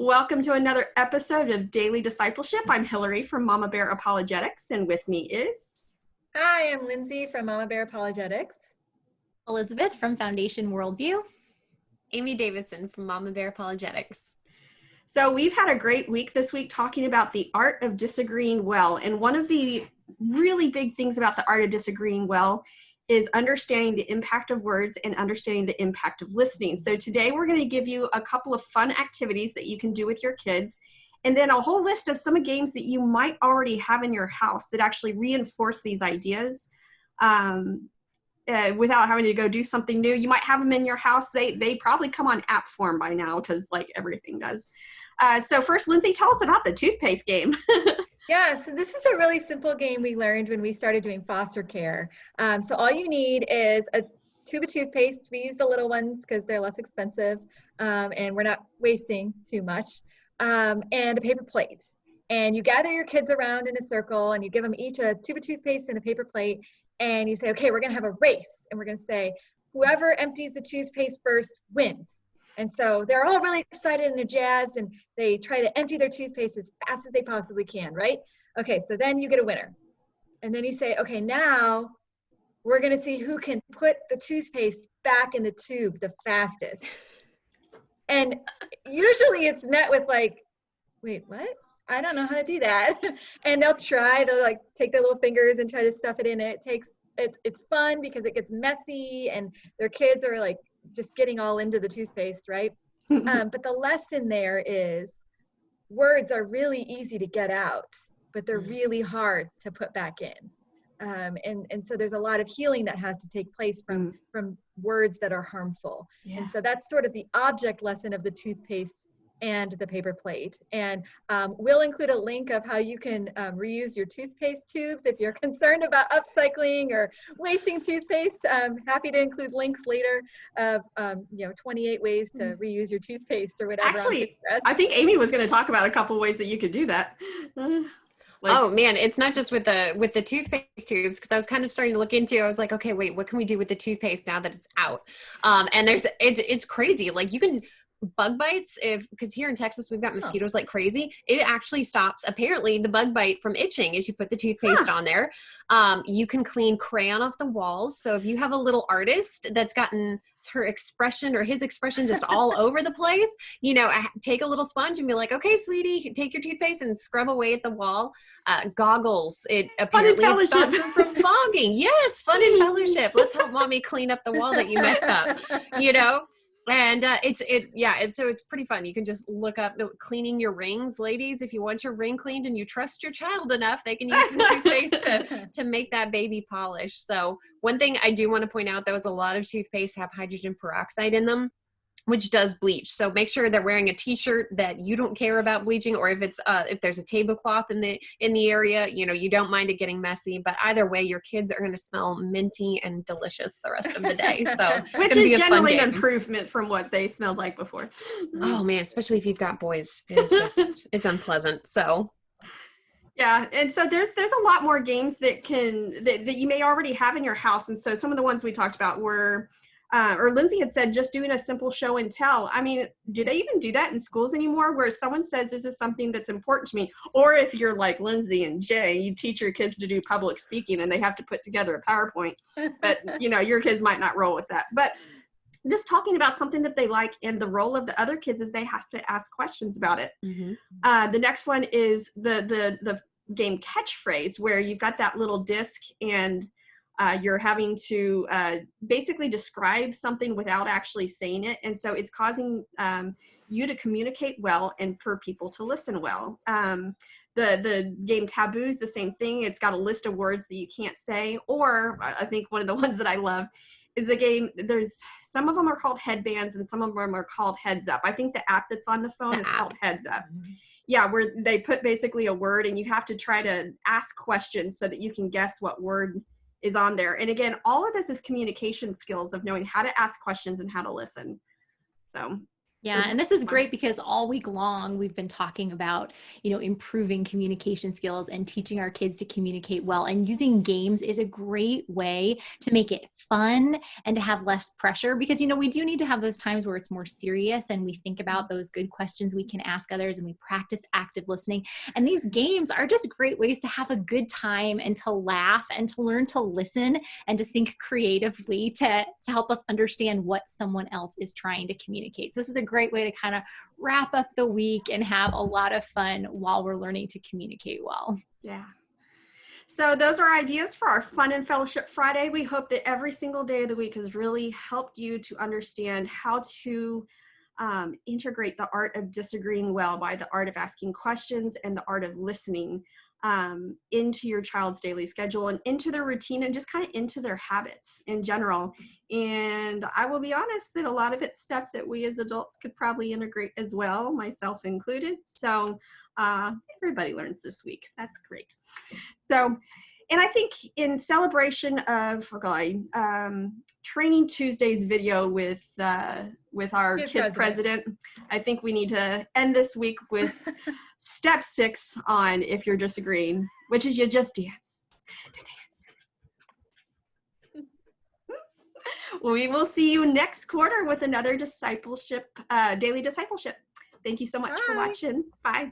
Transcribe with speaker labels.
Speaker 1: Welcome to another episode of Daily Discipleship. I'm Hillary from Mama Bear Apologetics, and with me is...
Speaker 2: Hi, I'm Lindsay from Mama Bear Apologetics.
Speaker 3: Elizabeth from Foundation Worldview. Amy Davison from Mama Bear Apologetics.
Speaker 1: So we've had a great week this week talking about the art of disagreeing well. And one of the really big things about the art of disagreeing well is understanding the impact of words and understanding the impact of listening. So today we're going to give you a couple of fun activities that you can do with your kids, and then a whole list of some games that you might already have in your house that actually reinforce these ideas without having to go do something new. You might have them in your house. They probably come on app form by now because like everything does. So first, Lindsay, tell us about the toothpaste game.
Speaker 2: Yeah, so this is a really simple game we learned when we started doing foster care. So all you need is a tube of toothpaste. We use the little ones because they're less expensive and we're not wasting too much, and a paper plate. And you gather your kids around in a circle and you give them each a tube of toothpaste and a paper plate. And you say, okay, we're going to have a race. And we're going to say, whoever empties the toothpaste first wins. And so they're all really excited and jazzed, and they try to empty their toothpaste as fast as they possibly can, right? Okay, so then you get a winner. And then you say, okay, now we're going to see who can put the toothpaste back in the tube the fastest. And usually it's met with like, wait, what? I don't know how to do that. And they'll like take their little fingers and try to stuff it in. It's fun because it gets messy and their kids are like just getting all into the toothpaste, right? But the lesson there is words are really easy to get out, but they're really hard to put back in. And so there's a lot of healing that has to take place from words that are harmful. Yeah. And so that's sort of the object lesson of the toothpaste and the paper plate. And we'll include a link of how you can reuse your toothpaste tubes if you're concerned about upcycling or wasting toothpaste. Happy to include links later of 28 ways to reuse your toothpaste or whatever.
Speaker 1: Actually, I think Amy was going to talk about a couple ways that you could do that.
Speaker 3: Oh man, it's not just with the toothpaste tubes, because I was kind of starting to look into. I was like, okay, wait, what can we do with the toothpaste now that it's out? And it's crazy. Like you can bug bites, because here in Texas we've got mosquitoes like crazy. It actually stops apparently the bug bite from itching as you put the toothpaste on there. You can clean crayon off the walls. So if you have a little artist that's gotten her expression or his expression just all over the place, take a little sponge and be like, okay, sweetie, take your toothpaste and scrub away at the wall. Goggles, it apparently stops them from fogging. Yes, fun and fellowship. Let's help mommy clean up the wall that you messed up, And it's pretty fun. You can just look up cleaning your rings, ladies. If you want your ring cleaned and you trust your child enough, they can use some toothpaste to make that baby polish. So one thing I do want to point out, though, is a lot of toothpaste have hydrogen peroxide in them, which does bleach. So make sure they're wearing a t-shirt that you don't care about bleaching, or if there's a tablecloth in the area, you don't mind it getting messy. But either way, your kids are going to smell minty and delicious the rest of the day. So
Speaker 1: which is generally an improvement from what they smelled like before.
Speaker 3: Oh man, especially if you've got boys, it's unpleasant. So.
Speaker 1: Yeah, and so there's a lot more games that you may already have in your house. And so some of the ones we talked about were, or Lindsay had said, just doing a simple show and tell. I mean, do they even do that in schools anymore, where someone says, this is something that's important to me? Or if you're like Lindsay and Jay, you teach your kids to do public speaking and they have to put together a PowerPoint, but your kids might not roll with that. But just talking about something that they like, and the role of the other kids is they have to ask questions about it. Mm-hmm. The next one is the game Catchphrase, where you've got that little disc and you're having to basically describe something without actually saying it. And so it's causing you to communicate well and for people to listen well. The game Taboo is the same thing. It's got a list of words that you can't say. Or I think one of the ones that I love is the game, there's some of them are called Headbands and some of them are called Heads Up. I think the app that's on the phone is called Heads Up. Yeah, where they put basically a word and you have to try to ask questions so that you can guess what word is on there. And again, all of this is communication skills of knowing how to ask questions and how to listen. So
Speaker 4: Yeah, and this is great because all week long we've been talking about, improving communication skills and teaching our kids to communicate well. And using games is a great way to make it fun and to have less pressure because, we do need to have those times where it's more serious and we think about those good questions we can ask others and we practice active listening. And these games are just great ways to have a good time and to laugh and to learn to listen and to think creatively to help us understand what someone else is trying to communicate. So this is a great way to kind of wrap up the week and have a lot of fun while we're learning to communicate well.
Speaker 1: Yeah. So those are ideas for our Fun and Fellowship Friday. We hope that every single day of the week has really helped you to understand how to integrate the art of disagreeing well by the art of asking questions and the art of listening into your child's daily schedule and into their routine and just kind of into their habits in general. And I will be honest that a lot of it's stuff that we as adults could probably integrate as well, myself included. So everybody learns this week. That's great. So, and I think in celebration of Training Tuesday's video with our kid president, I think we need to end this week with step 6 on if you're disagreeing, which is you just dance. We will see you next quarter with another daily discipleship. Thank you so much for watching. Bye.